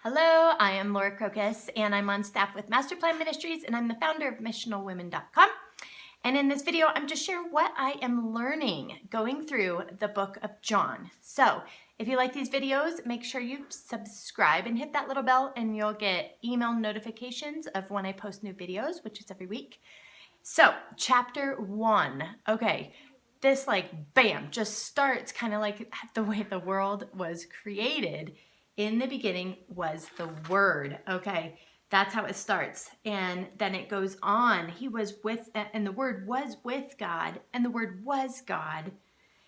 Hello, I am Laura Crocus, and I'm on staff with Master Plan Ministries, and I'm the founder of missionalwomen.com. And in this video, I'm just sharing what I am learning going through the book of John. So if you like these videos, make sure you subscribe and hit that little bell, and you'll get email notifications of when I post new videos, which is every week. So chapter 1, okay, this bam, just starts kind of like the way the world was created. In the beginning was the Word. Okay, that's how it starts. And then it goes on. He was with, and the Word was with God, and the Word was God.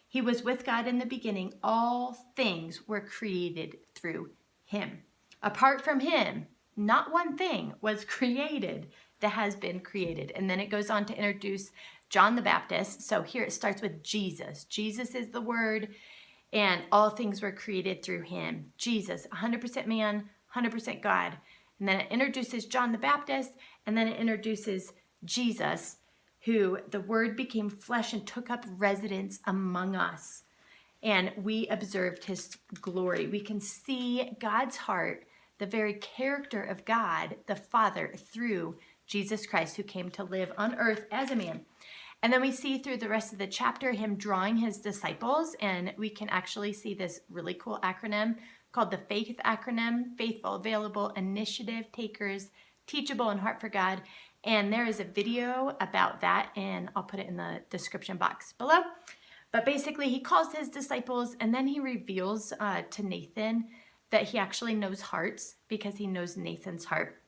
He was with God in the beginning. All things were created through Him. Apart from Him, not one thing was created that has been created. And then it goes on to introduce John the Baptist. So here it starts with Jesus. Jesus is the Word. And all things were created through him. Jesus, 100% man, 100% God. And then it introduces John the Baptist, and then it introduces Jesus, who the Word became flesh and took up residence among us. And we observed his glory. We can see God's heart, the very character of God, the Father, through Jesus Christ, who came to live on earth as a man. And then we see through the rest of the chapter him drawing his disciples, and we can actually see this really cool acronym called the FAITH acronym: Faithful, Available, Initiative, Takers, Teachable, and Heart for God. And there is a video about that, and I'll put it in the description box below. But basically he calls his disciples, and then he reveals to Nathan that he actually knows hearts because he knows Nathan's heart.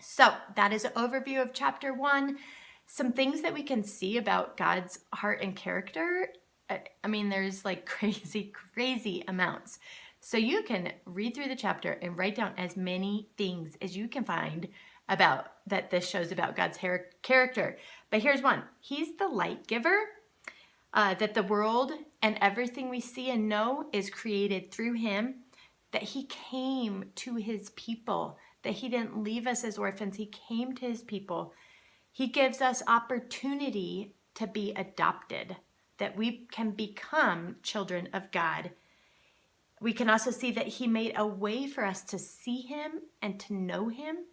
So that is an overview of chapter 1. Some things that we can see about God's heart and character. I mean, there's crazy amounts. So you can read through the chapter and write down as many things as you can find about that this shows about God's character. But here's one. He's the light giver, that the world and everything we see and know is created through him, that he came to his people, that he didn't leave us as orphans. He came to his people. He gives us opportunity to be adopted, that we can become children of God. We can also see that he made a way for us to see him and to know him.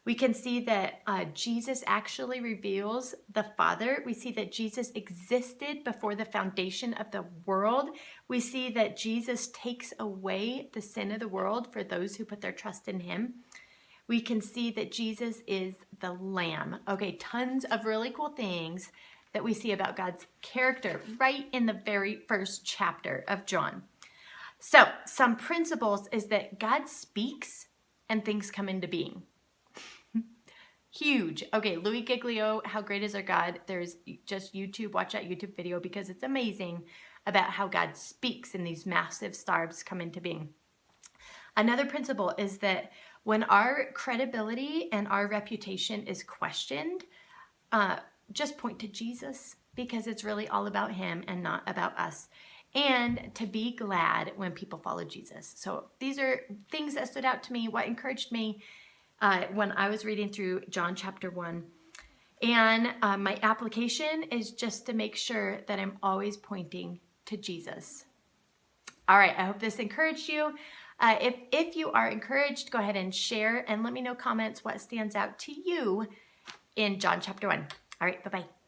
We can see that Jesus actually reveals the Father. We see that Jesus existed before the foundation of the world. We see that Jesus takes away the sin of the world for those who put their trust in him. We can see that Jesus is the Lamb. Okay, tons of really cool things that we see about God's character right in the very first chapter of John. So, some principles is that God speaks and things come into being. Huge. Okay, Louis Giglio, How Great Is Our God? There's just YouTube, watch that YouTube video because it's amazing about how God speaks and these massive stars come into being. Another principle is that when our credibility and our reputation is questioned, just point to Jesus because it's really all about him and not about us. And to be glad when people follow Jesus. So these are things that stood out to me, what encouraged me when I was reading through John chapter 1. And my application is just to make sure that I'm always pointing to Jesus. All right, I hope this encouraged you. If you are encouraged, go ahead and share and let me know comments what stands out to you in John chapter 1. All right, bye-bye.